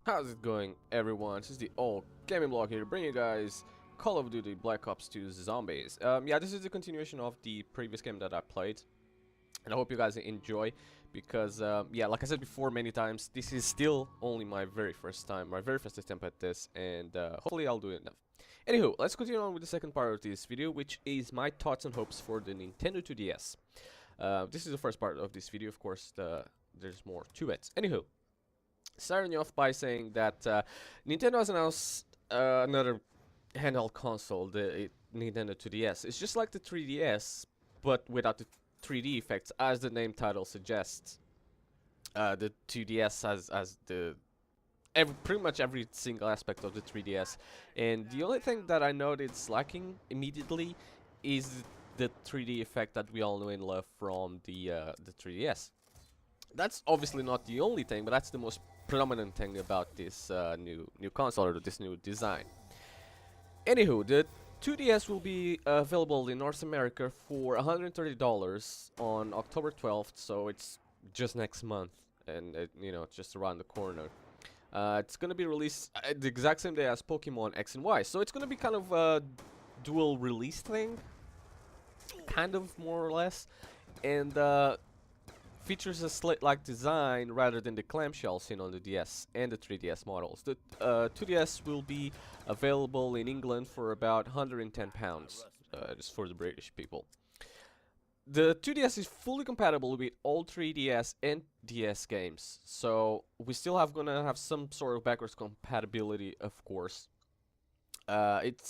How's it going, everyone? This is the old gaming blog here, bringing you guys Call of Duty Black Ops 2 Zombies. Yeah, this is the continuation of the previous game that I played, and I hope you guys enjoy, because, yeah, like I said before many times, this is still only my very first time, my very first attempt at this, and hopefully I'll do it enough. Anywho, let's continue on with the second part of this video, which is my thoughts and hopes for the Nintendo 2DS. This is the first part of this video, of course, there's more to it. Anywho. Starting off by saying that Nintendo has announced another handheld console, the Nintendo 2DS. It's just like the 3DS, but without the 3D effects, as the name title suggests. The 2DS has the pretty much every single aspect of the 3DS, and the only thing that I know that's lacking immediately is the 3D effect that we all know and love from the 3DS. That's obviously not the only thing, but that's the most predominant thing about this new console, or this new design. Anywho, the 2DS will be available in North America for $130 on October 12th, so it's just next month, and you know, it's just around the corner. It's gonna be released the exact same day as Pokemon X and Y, so it's gonna be kind of a dual release thing, kind of, more or less, and features a slit-like design rather than the clamshell seen on the DS and the 3DS models. The 2DS will be available in England for about £110, just for the British people. The 2DS is fully compatible with all 3DS and DS games, so we still gonna have some sort of backwards compatibility, of course. It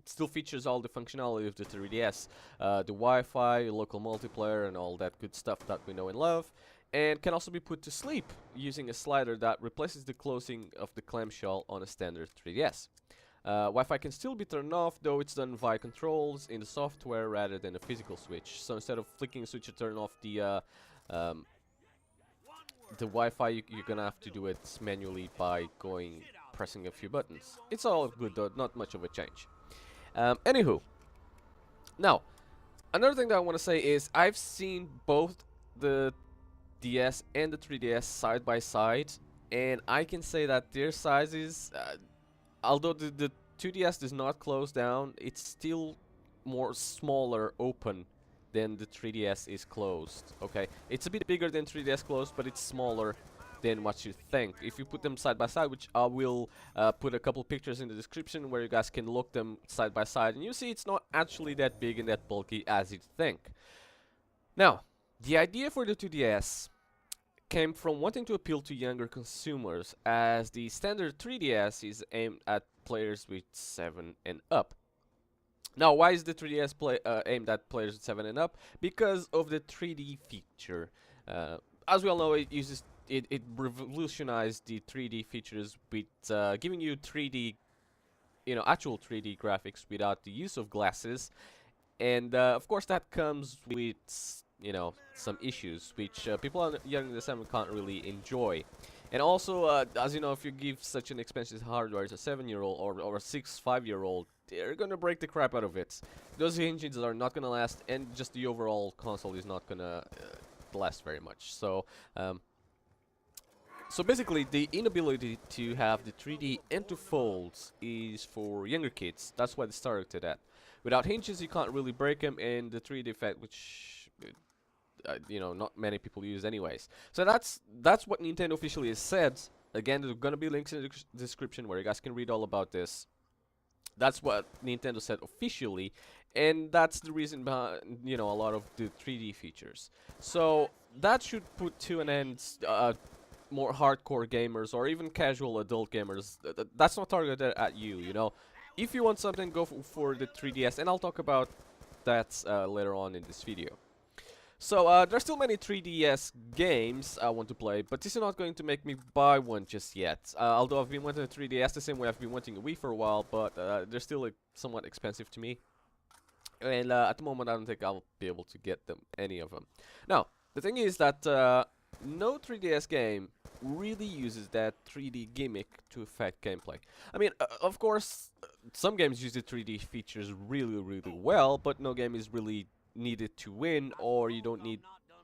still features all the functionality of the 3DS, the Wi-Fi, local multiplayer, and all that good stuff that we know and love, and can also be put to sleep using a slider that replaces the closing of the clamshell on a standard 3DS. Wi-Fi can still be turned off, though it's done via controls in the software rather than a physical switch. So instead of flicking a switch to turn off the Wi-Fi, you're gonna have to do it manually by pressing a few buttons. It's all good though, not much of a change. Anywho, now another thing that I want to say is I've seen both the DS and the 3DS side by side, and I can say that their sizes, although the 2DS does not close down, it's still more smaller open than the 3DS is closed. Okay, it's a bit bigger than 3DS closed, but it's smaller than what you think. If you put them side by side, which I will put a couple pictures in the description where you guys can look them side by side, and you see it's not actually that big and that bulky as you'd think. Now, the idea for the 2DS came from wanting to appeal to younger consumers, as the standard 3DS is aimed at players with 7 and up. Now, why is the 3DS aimed at players with 7 and up? Because of the 3D feature. As we all know, it revolutionized the 3D features with giving you 3D, actual 3D graphics without the use of glasses, and of course that comes with some issues which people younger than 7 can't really enjoy. And also, as you know, if you give such an expensive hardware to a 7-year-old or a 5-year-old, they're gonna break the crap out of it. Those engines are not gonna last, and just the overall console is not gonna last very much. So basically, the inability to have the 3D and to fold is for younger kids. That's why they started that. Without hinges, you can't really break them, and the 3D effect, which not many people use anyways. So that's what Nintendo officially has said. Again, there's gonna be links in the description where you guys can read all about this. That's what Nintendo said officially, and that's the reason behind a lot of the 3D features. So that should put to an end more hardcore gamers or even casual adult gamers. That's not targeted at you. If you want something, go for the 3DS, and I'll talk about that later on in this video. So there's still many 3DS games I want to play, but this is not going to make me buy one just yet. Although I've been wanting a 3DS the same way I've been wanting a Wii for a while, but they're still somewhat expensive to me. And at the moment I don't think I'll be able to get any of them. Now, the thing is that no 3DS game really uses that 3D gimmick to affect gameplay. I mean, of course, some games use the 3D features really, really well, but no game is really needed to win, or you don't need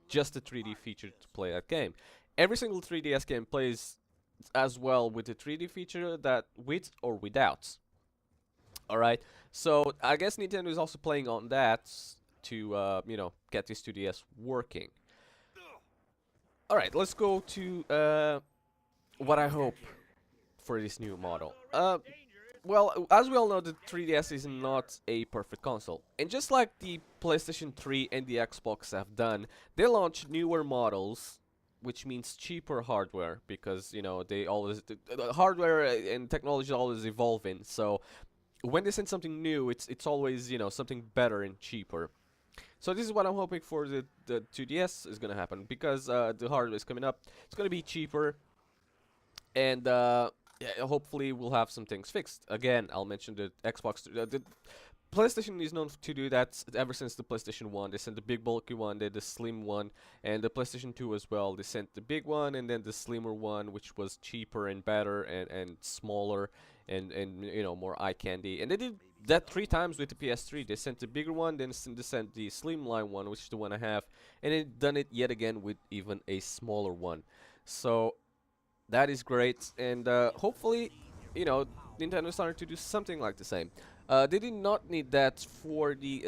just a 3D feature to play that game. Every single 3DS game plays as well with the 3D feature, that with or without. Alright, so I guess Nintendo is also playing on that to, get this 2DS working. Alright, let's go to what I hope for this new model. Well, as we all know, the 3DS is not a perfect console. And just like the PlayStation 3 and the Xbox have done, they launch newer models, which means cheaper hardware, because, they always, the hardware and technology is always evolving. So when they send something new, it's always, something better and cheaper. So this is what I'm hoping for the 2DS is gonna happen, because the hardware is coming up. It's gonna be cheaper, and yeah, hopefully we'll have some things fixed. Again, I'll mention the Xbox. The PlayStation is known to do that ever since the PlayStation 1. They sent the big bulky one, then the slim one, and the PlayStation 2 as well. They sent the big one and then the slimmer one, which was cheaper and better and smaller and more eye candy. And they did that 3 times with the PS3. They sent the bigger one, then they sent the slimline one, which is the one I have, and then done it yet again with even a smaller one. So that is great, and hopefully, Nintendo's starting to do something like the same. They did not need that for the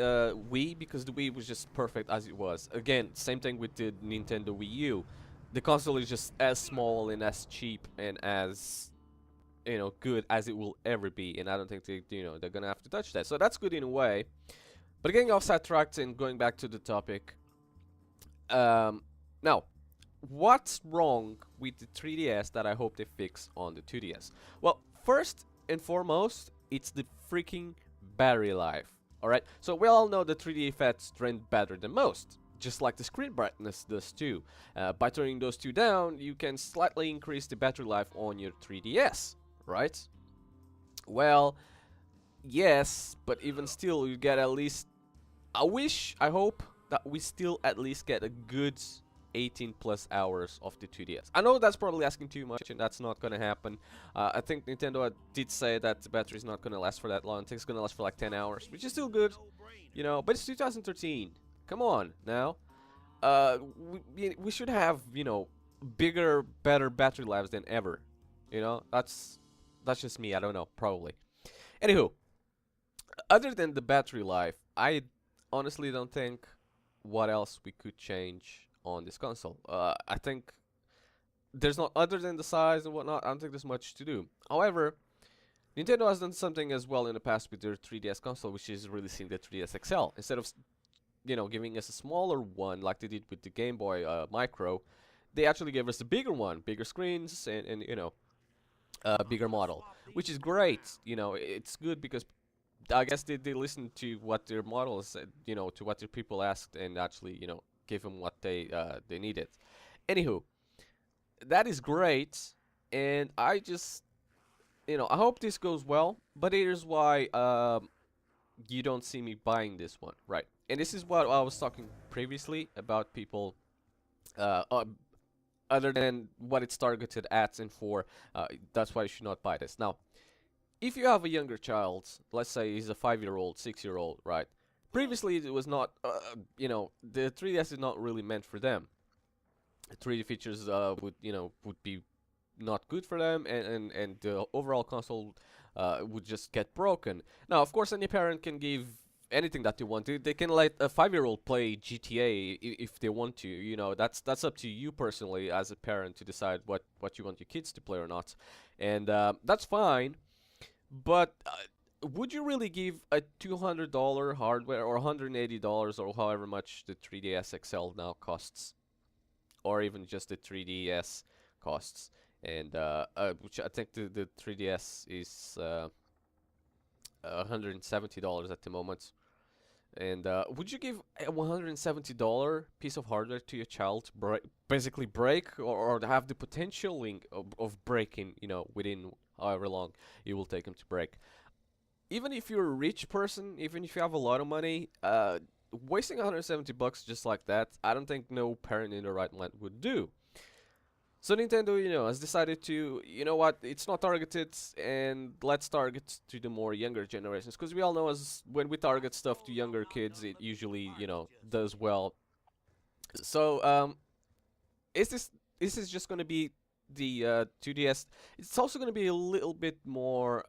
Wii, because the Wii was just perfect as it was. Again, same thing with the Nintendo Wii U. The console is just as small and as cheap and as good as it will ever be, and I don't think they're gonna have to touch that. So that's good in a way. But getting off sidetracked and going back to the topic. Now, what's wrong with the 3DS that I hope they fix on the 2DS? Well, first and foremost, it's the freaking battery life. Alright, so we all know the 3D effects drain better than most, just like the screen brightness does too. By turning those two down, you can slightly increase the battery life on your 3DS, right? Well, yes, but even still, you get at least, I hope that we still at least get a good 18 plus hours of the 2DS. I know that's probably asking too much, and that's not gonna happen. I think Nintendo did say that the battery is not gonna last for that long. I think it's gonna last for like 10 hours, which is still good, but it's 2013. Come on now. We should have, bigger, better battery lives than ever. That's just me. I don't know, probably. Anywho, other than the battery life, I honestly don't think what else we could change on this console. I think there's not, other than the size and whatnot, I don't think there's much to do. However, Nintendo has done something as well in the past with their 3DS console, which is releasing the 3DS XL. Instead of, giving us a smaller one like they did with the Game Boy Micro, they actually gave us a bigger one, bigger screens, and bigger model, which is great. It's good because I guess they listened to what their models said, to what their people asked, and actually, gave them what they needed. Anywho, that is great, and I just, I hope this goes well. But here's why you don't see me buying this one, right? And this is what I was talking previously about people, other than what it's targeted at and for. That's why you should not buy this. Now, if you have a younger child, let's say he's a 5-year-old, 6-year-old, right? Previously, it was not, the 3DS is not really meant for them. The 3D features would be not good for them, and the overall console would just get broken. Now, of course, any parent can give anything that they want to. They can let a 5-year-old play GTA if they want to. That's up to you personally as a parent to decide what you want your kids to play or not, and that's fine. But would you really give a $200 hardware or $180 or however much the 3DS XL now costs, or even just the 3DS costs, and which I think the 3DS is $170 at the moment? And would you give a $170 piece of hardware to your child to basically break or have the potential of breaking, within however long it will take them to break? Even if you're a rich person, even if you have a lot of money, wasting $170 just like that, I don't think no parent in the right mind would do. So Nintendo, has decided to, what, it's not targeted, and let's target to the more younger generations, because we all know when we target stuff to younger kids, it usually, does well. So, is this just going to be the 2DS, it's also going to be a little bit more,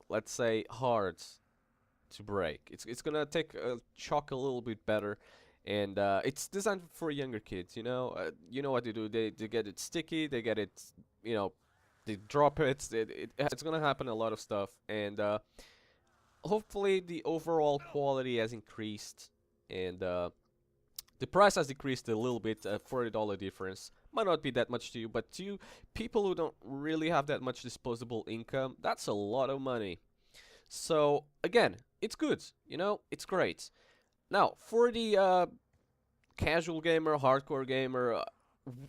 let's say, hard to break. It's gonna take a shock a little bit better, and it's designed for younger kids. You know what they do. They get it sticky. They get it. You know, they drop it. It's gonna happen a lot of stuff, and hopefully the overall quality has increased, and the price has decreased a little bit. $40 difference might not be that much to you, but to people who don't really have that much disposable income, that's a lot of money. So again, it's good. It's great. Now, for the casual gamer, hardcore gamer,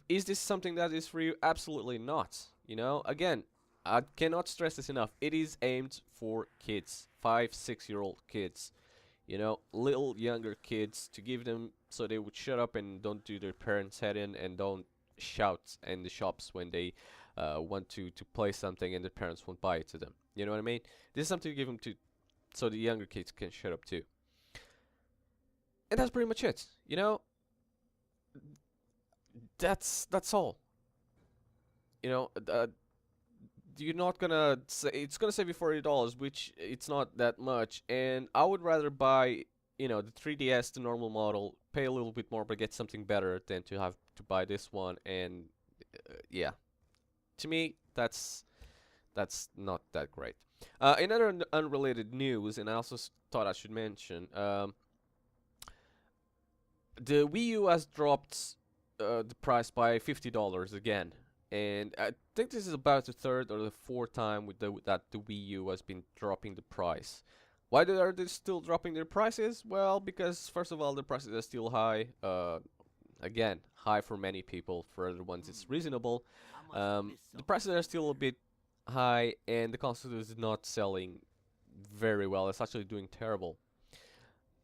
is this something that is for you? Absolutely not. Again, I cannot stress this enough. It is aimed for kids, 5, 6-year-old kids. Little younger kids, to give them so they would shut up and don't do their parents' head in, and don't shout in the shops when they want to play something and their parents won't buy it to them. You know what I mean? This is something to give them to, so the younger kids can shut up too. And that's pretty much it. That's all. You're not gonna say it's gonna save you $40, which it's not that much. And I would rather buy, the 3DS, the normal model, pay a little bit more, but get something better than to have to buy this one. And yeah, to me, that's not that great. In other unrelated news, and I also thought I should mention, the Wii U has dropped the price by $50 again, and I think this is about the third or the fourth time with that the Wii U has been dropping the price. Why are they still dropping their prices? Well, because first of all, the prices are still high. Again, high for many people. For other ones, it's reasonable. The prices are still a bit high, and the console is not selling very well. It's actually doing terrible.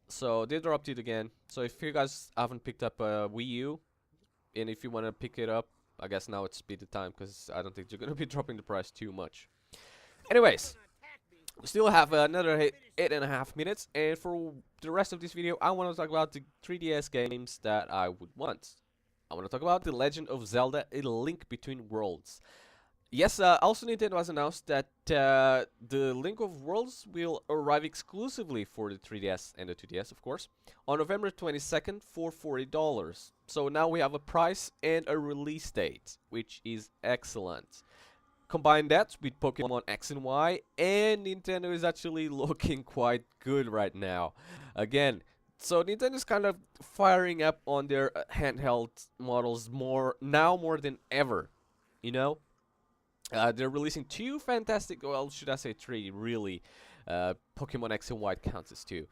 So they dropped it again. So if you guys haven't picked up a Wii U, and if you want to pick it up, I guess now it's be the time, because I don't think you're gonna be dropping the price too much. Anyways, we still have another 8.5 minutes, and for the rest of this video, I want to talk about the 3DS games that I would want. I want to talk about The Legend of Zelda: A Link Between Worlds. Yes, also Nintendo has announced that the Link of Worlds will arrive exclusively for the 3DS and the 2DS, of course, on November 22nd for $40. So now we have a price and a release date, which is excellent. Combine that with Pokemon X and Y, and Nintendo is actually looking quite good right now. Again, so Nintendo is kind of firing up on their handheld models more than ever, They're releasing two fantastic, well, should I say three, really. Pokemon X and Y counts as two.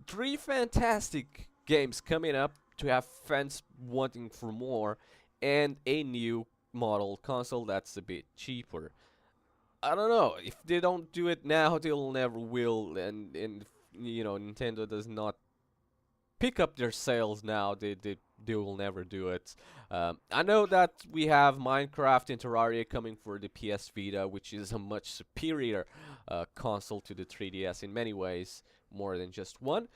Three fantastic games coming up to have fans wanting for more, and a new model console that's a bit cheaper. I don't know, if they don't do it now, they'll never will, and Nintendo does not pick up their sales now, they will never do it. I know that we have Minecraft and Terraria coming for the PS Vita, which is a much superior console to the 3DS in many ways, more than just one.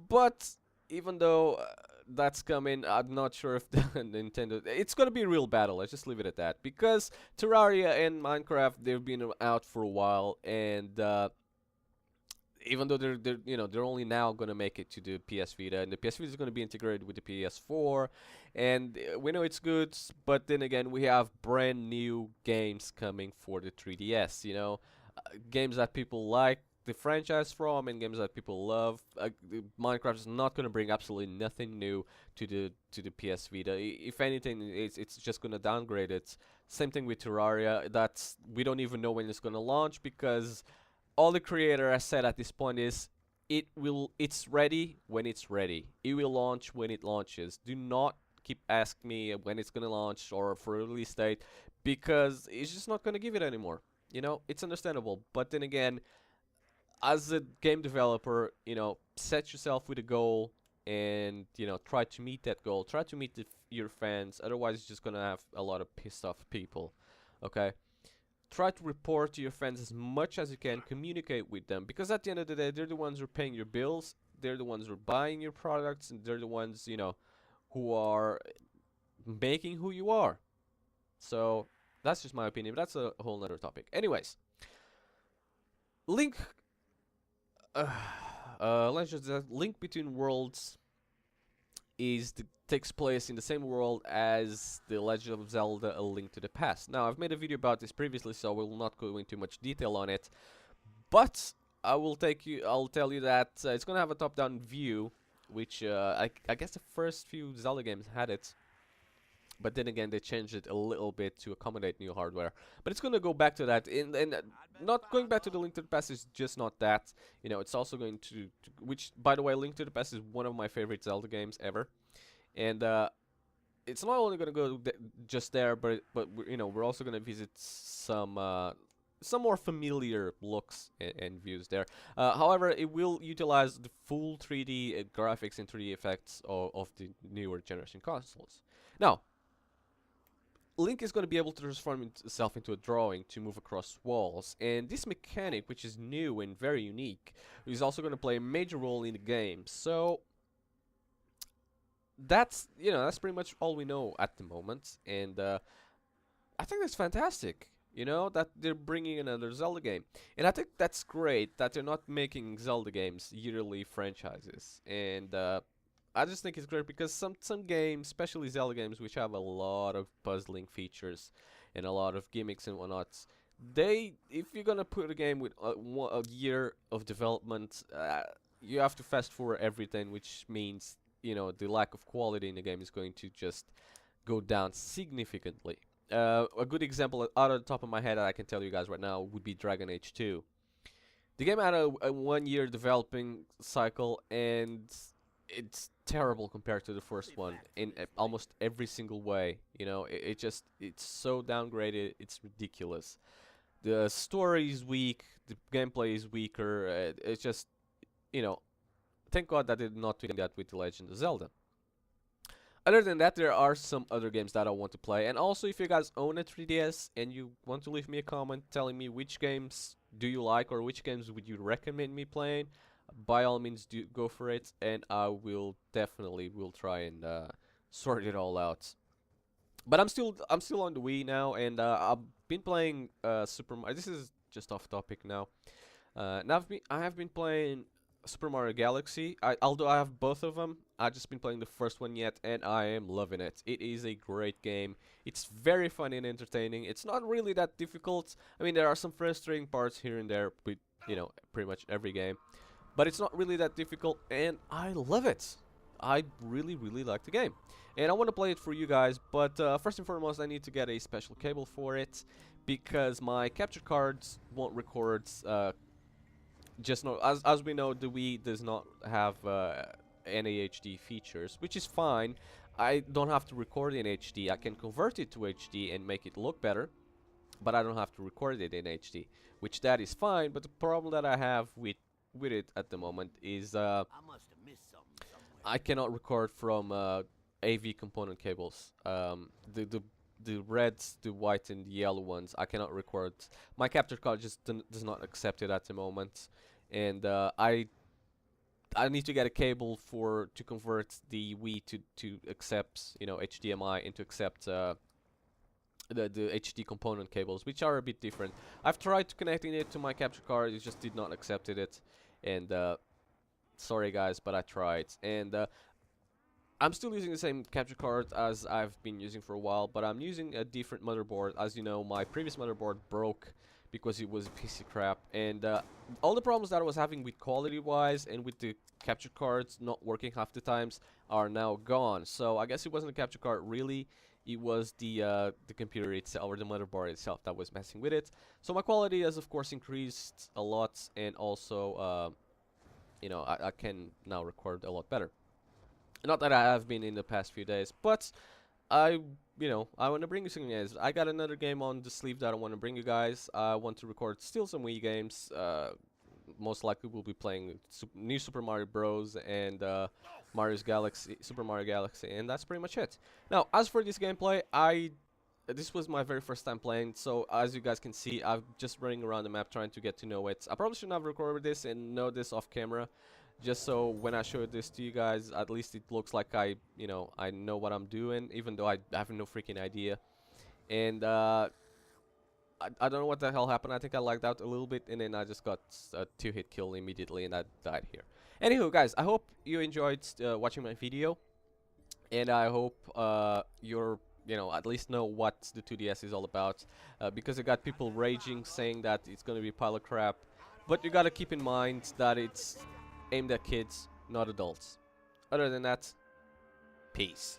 But even though that's coming, I'm not sure if the Nintendo... It's gonna be a real battle, let's just leave it at that. Because Terraria and Minecraft, they've been out for a while, and even though they're only now gonna make it to the PS Vita, and the PS Vita is gonna be integrated with the PS4, and we know it's good, but then again, we have brand new games coming for the 3DS. Games that people like the franchise from, and games that people love. Minecraft is not gonna bring absolutely nothing new to the PS Vita. If anything, it's just gonna downgrade it. Same thing with Terraria. We don't even know when it's gonna launch, because all the creator has said at this point is it's ready when it's ready. It will launch when it launches. Do not keep asking me when it's gonna launch or for a release date, because it's just not gonna give it anymore. It's understandable. But then again, as a game developer, set yourself with a goal, and try to meet that goal. Try to meet your fans. Otherwise, it's just gonna have a lot of pissed off people. Okay. Try to report to your fans as much as you can, communicate with them, because at the end of the day, they're the ones who are paying your bills, they're the ones who are buying your products, and they're the ones, who are making who you are. So that's just my opinion, but that's a whole nother topic. Anyways, Link, uh, Legend of Zelda, Link Between Worlds takes place in the same world as the Legend of Zelda: A Link to the Past. Now, I've made a video about this previously, so I will not go into much detail on it. But I'll tell you that it's gonna have a top-down view, which I guess the first few Zelda games had it. But then again, they changed it a little bit to accommodate new hardware. But it's gonna go back to that, and not going back to the Link to the Past is just not that. You know, it's also going to which, by the way, Link to the Past is one of my favorite Zelda games ever. And it's not only gonna go just there, but you know, we're also gonna visit some more familiar looks and views there. However, it will utilize the full 3D graphics and 3D effects of the newer generation consoles. Now, Link is going to be able to transform himself into a drawing to move across walls, and this mechanic, which is new and very unique, is also going to play a major role in the game. So that's, you know, that's pretty much all we know at the moment, and I think that's fantastic. You know, that they're bringing another Zelda game, and I think that's great that they're not making Zelda games yearly franchises, and I just think it's great because some games, especially Zelda games, which have a lot of puzzling features and a lot of gimmicks and whatnot, if you're gonna put a game with a year of development, you have to fast forward everything, which means, you know, the lack of quality in the game is going to just go down significantly. A good example out of the top of my head that I can tell you guys right now would be Dragon Age 2. The game had a 1 year developing cycle, and it's terrible compared to the first one in almost every single way. You know, it's so downgraded, it's ridiculous. The story is weak, the gameplay is weaker. It's just, you know, thank God that they did not do that with The Legend of Zelda. Other than that, there are some other games that I want to play, and also if you guys own a 3DS and you want to leave me a comment telling me which games do you like or which games would you recommend me playing, by all means do go for it, and I will definitely try and sort it all out. But I'm still on the Wii now, and I've been playing Super Mario. This is just off topic now. Now I have been playing Super Mario Galaxy. Although I have both of them, I've just been playing the first one yet, and I am loving it. It is a great game. It's very fun and entertaining. It's not really that difficult. I mean, there are some frustrating parts here and there with, you know, pretty much every game. But it's not really that difficult, and I love it. I really, really like the game. And I want to play it for you guys, but first and foremost, I need to get a special cable for it, because my capture cards won't record, as we know, the Wii does not have any HD features, which is fine. I don't have to record in HD. I can convert it to HD and make it look better, but I don't have to record it in HD, which that is fine. But the problem that I have with it at the moment is I cannot record from AV component cables. The reds, the white, and the yellow ones, I cannot record. My capture card just does not accept it at the moment, and I need to get a cable to convert the Wii to accept, you know, HDMI, and to accept the HD component cables, which are a bit different. I've tried connecting it to my capture card, it just did not accept it, and sorry guys, but I tried. And I'm still using the same capture card as I've been using for a while, but I'm using a different motherboard. As you know, my previous motherboard broke because it was a piece of crap, and all the problems that I was having with quality wise and with the capture cards not working half the times are now gone. So I guess it wasn't the capture card really, it was the computer itself, or the motherboard itself, that was messing with it. So my quality has of course increased a lot, and also you know, I can now record a lot better. Not that I have been in the past few days, but I want to bring you some games. I got another game on the sleeve that I want to bring you guys. I want to record still some Wii games. Most likely we'll be playing new Super Mario Bros. And Super Mario Galaxy, and that's pretty much it. Now, as for this gameplay, this was my very first time playing, so as you guys can see, I'm just running around the map trying to get to know it. I probably shouldn't have recorded this and know this off camera, just so when I show this to you guys, at least it looks like I know what I'm doing, even though I have no freaking idea. and I don't know what the hell happened. I think I lagged out a little bit, and then I just got a 2-hit kill immediately, and I died here. Anywho, guys, I hope you enjoyed watching my video, and I hope you're, at least know what the 2DS is all about, because I got people raging saying that it's gonna be a pile of crap, but you gotta keep in mind that it's aimed at kids, not adults. Other than that, peace.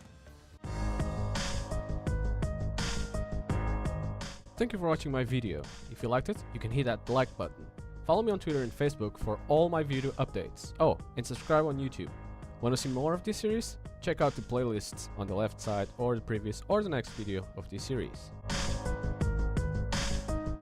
Thank you for watching my video. If you liked it, you can hit that like button. Follow me on Twitter and Facebook for all my video updates. Oh, and subscribe on YouTube. Want to see more of this series? Check out the playlists on the left side, or the previous or the next video of this series.